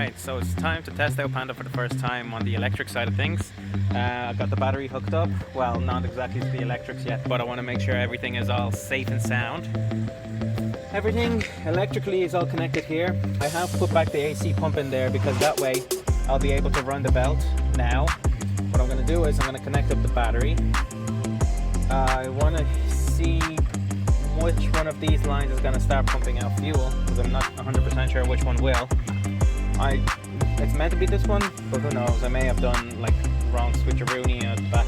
Alright, so it's time to test out Panda for the first time on the electric side of things. I've got the battery hooked up. Well, not exactly to the electrics yet, but I want to make sure everything is all safe and sound. Everything electrically is all connected here. I have put back the AC pump in there because that way I'll be able to run the belt. Now, what I'm going to do is I'm going to connect up the battery. I want to see which one of these lines is going to start pumping out fuel, because I'm not 100% sure which one will. It's meant to be this one, but who knows, I may have done like wrong switcheroony at the back.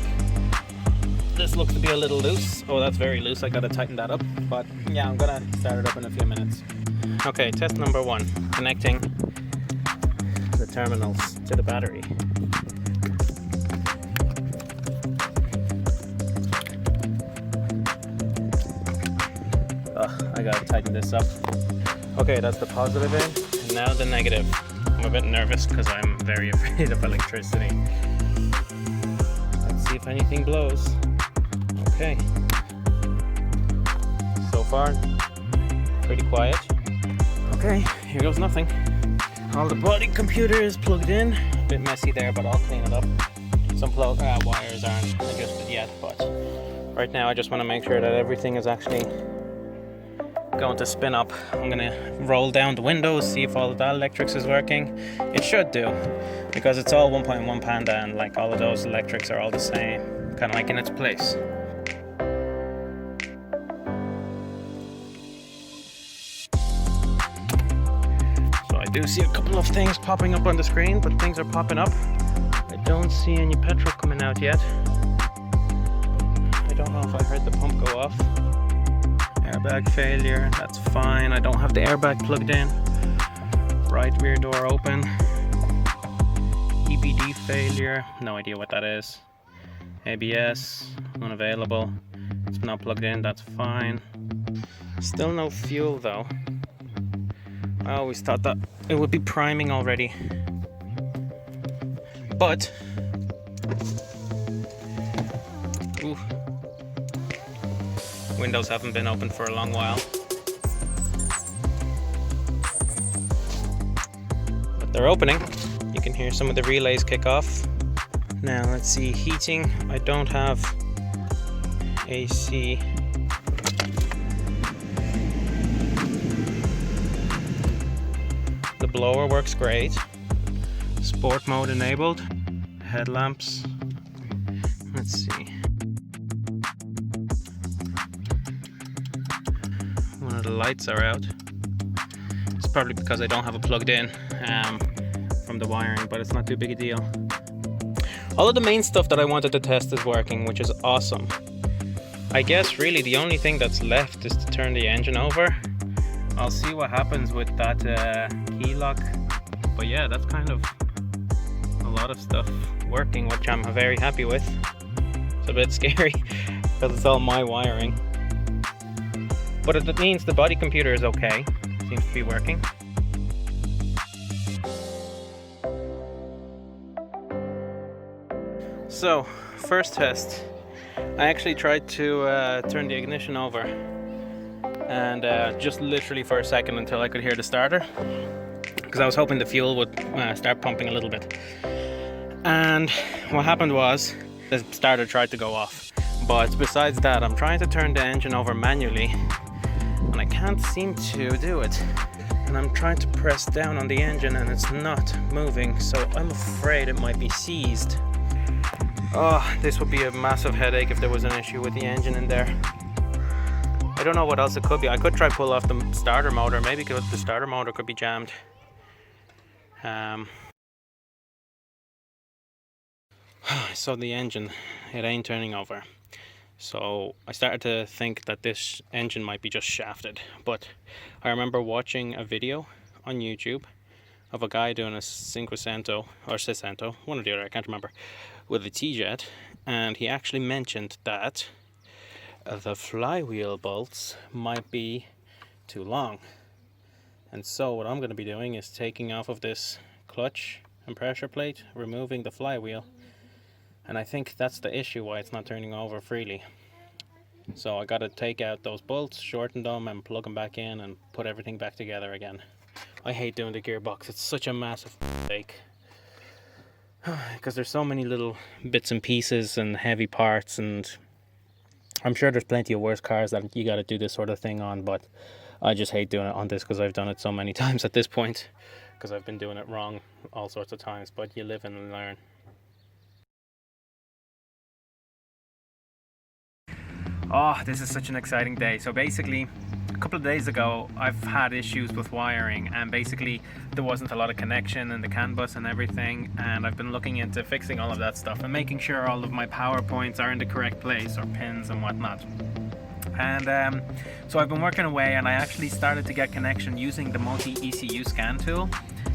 This looks to be a little loose. Oh, that's very loose, I gotta tighten that up. But yeah, I'm gonna start it up in a few minutes. Okay, test number 1, connecting the terminals to the battery. I gotta tighten this up. Okay, that's the positive end, and now the negative. I'm a bit nervous because I'm very afraid of electricity. Let's see if anything blows. Okay. So far, pretty quiet. Okay, here goes nothing. All the body computer is plugged in. A bit messy there, but I'll clean it up. Some wires aren't adjusted yet, but right now I just want to make sure that everything is actually going to spin up. I'm gonna roll down the windows, see if all of that electrics is working. It should do, because it's all 1.1 Panda and like all of those electrics are all the same, kind of like in its place. So I do see a couple of things popping up on the screen, but things are popping up. I don't see any petrol coming out yet. I don't know if I heard the pump go off. Airbag failure, that's fine. I don't have the airbag plugged in. Right rear door open. EBD failure, no idea what that is. ABS, unavailable. It's not plugged in, that's fine. Still no fuel though. I always thought that it would be priming already. But, ooh. Windows haven't been open for a long while. But they're opening. You can hear some of the relays kick off. Now let's see, heating. I don't have AC. The blower works great. Sport mode enabled. Headlamps. Let's see. The lights are out. It's probably because I don't have it plugged in from the wiring, but it's not too big a deal. All of the main stuff that I wanted to test is working, which is awesome. I guess really the only thing that's left is to turn the engine over. I'll see what happens with that key lock, but yeah, that's kind of a lot of stuff working, which I'm very happy with. It's a bit scary because it's all my wiring. But it means the body computer is okay. Seems to be working. So, first test. I actually tried to turn the ignition over. And just literally for a second until I could hear the starter. Because I was hoping the fuel would start pumping a little bit. And what happened was, the starter tried to go off. But besides that, I'm trying to turn the engine over manually. And I can't seem to do it, and I'm trying to press down on the engine and it's not moving, so I'm afraid it might be seized. Oh, this would be a massive headache if there was an issue with the engine in there. I don't know what else it could be. I could try pull off the starter motor, maybe because the starter motor could be jammed. So the engine, it ain't turning over. So I started to think that this engine might be just shafted, but I remember watching a video on YouTube of a guy doing a Cinquecento or Sescento, one or the other, I can't remember, with a TJet, and he actually mentioned that the flywheel bolts might be too long. And so what I'm going to be doing is taking off of this clutch and pressure plate, removing the flywheel. And I think that's the issue why it's not turning over freely. So I got to take out those bolts, shorten them and plug them back in and put everything back together again. I hate doing the gearbox. It's such a massive mistake. Because there's so many little bits and pieces and heavy parts, and I'm sure there's plenty of worse cars that you got to do this sort of thing on, but I just hate doing it on this because I've done it so many times at this point, because I've been doing it wrong all sorts of times, but you live and learn. Oh, this is such an exciting day. So basically, a couple of days ago, I've had issues with wiring, and basically there wasn't a lot of connection in the CAN bus and everything, and I've been looking into fixing all of that stuff and making sure all of my power points are in the correct place, or pins and whatnot. And so I've been working away, and I actually started to get connection using the multi-ECU scan tool.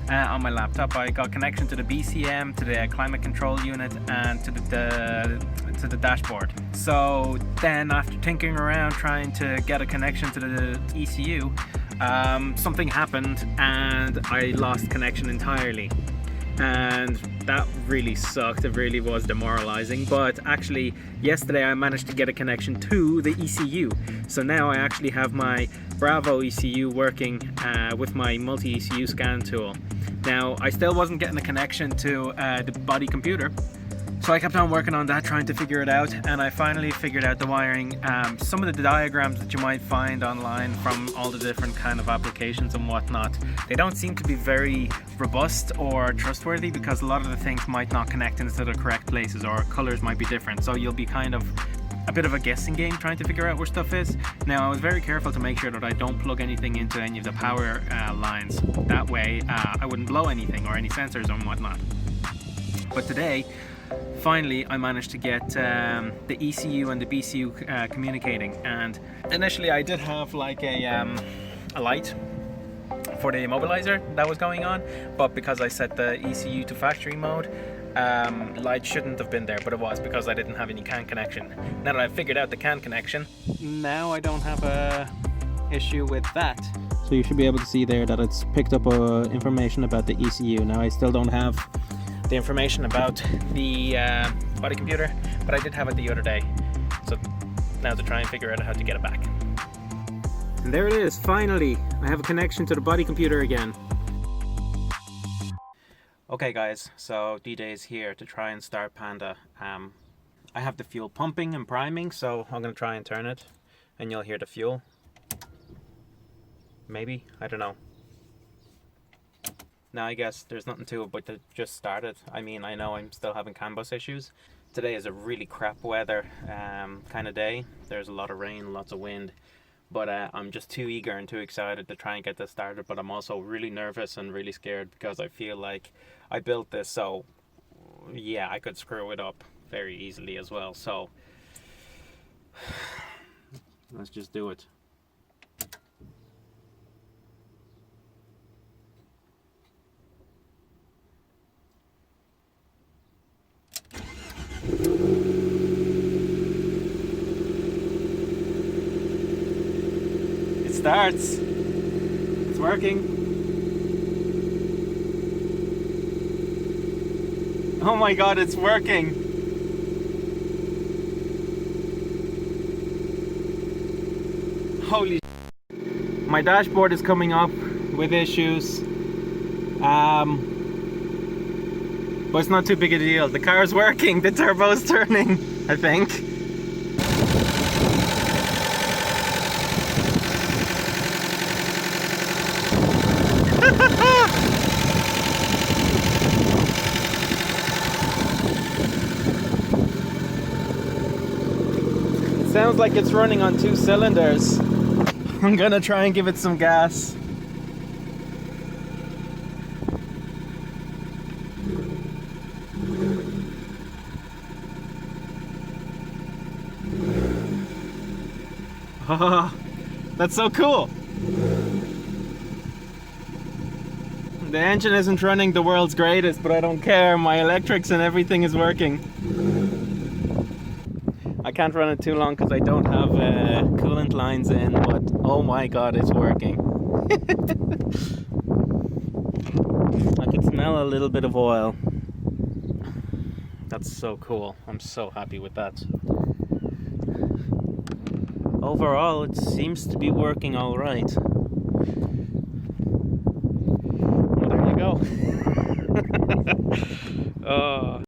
On my laptop, I got connection to the BCM, to the climate control unit, and to the dashboard. So then, after tinkering around trying to get a connection to the ECU, something happened and I lost connection entirely. And that really sucked. It really was demoralizing. But actually, yesterday I managed to get a connection to the ECU. So now I actually have my Bravo ECU working with my multi-ECU scan tool. Now, I still wasn't getting a connection to the body computer, so I kept on working on that, trying to figure it out, and I finally figured out the wiring. Some of the diagrams that you might find online from all the different kind of applications and whatnot, they don't seem to be very robust or trustworthy, because a lot of the things might not connect into the correct places, or colors might be different, so you'll be kind of a bit of a guessing game trying to figure out where stuff is. Now, I was very careful to make sure that I don't plug anything into any of the power lines. That way I wouldn't blow anything or any sensors and whatnot. But today, finally, I managed to get the ECU and the BCU communicating. And initially I did have like a light for the immobilizer that was going on, but because I set the ECU to factory mode, light shouldn't have been there, but it was, because I didn't have any CAN connection. Now that I've figured out the CAN connection, now I don't have a issue with that. So you should be able to see there that it's picked up information about the ECU. Now I still don't have the information about the body computer, but I did have it the other day. So now to try and figure out how to get it back. And there it is, finally! I have a connection to the body computer again. Okay guys, so DJ is here to try and start Panda. I have the fuel pumping and priming, so I'm going to try and turn it, and you'll hear the fuel. Maybe, I don't know. Now I guess there's nothing to it but to just start it. I mean, I know I'm still having CAN bus issues. Today is a really crap weather kind of day. There's a lot of rain, lots of wind. But I'm just too eager and too excited to try and get this started. But I'm also really nervous and really scared, because I feel like I built this, so yeah, I could screw it up very easily as well. So let's just do it. It starts. It's working. Oh my god, it's working. Holy shit. My dashboard is coming up with issues. But it's not too big a deal. The car's working, the turbo's turning, I think. It sounds like it's running on 2 cylinders. I'm gonna try and give it some gas. Oh, that's so cool. The engine isn't running the world's greatest, but I don't care. My electrics and everything is working. I can't run it too long because I don't have coolant lines in, but oh my god, it's working. I could smell a little bit of oil. That's so cool. I'm so happy with that. Overall, it seems to be working all right. Oh.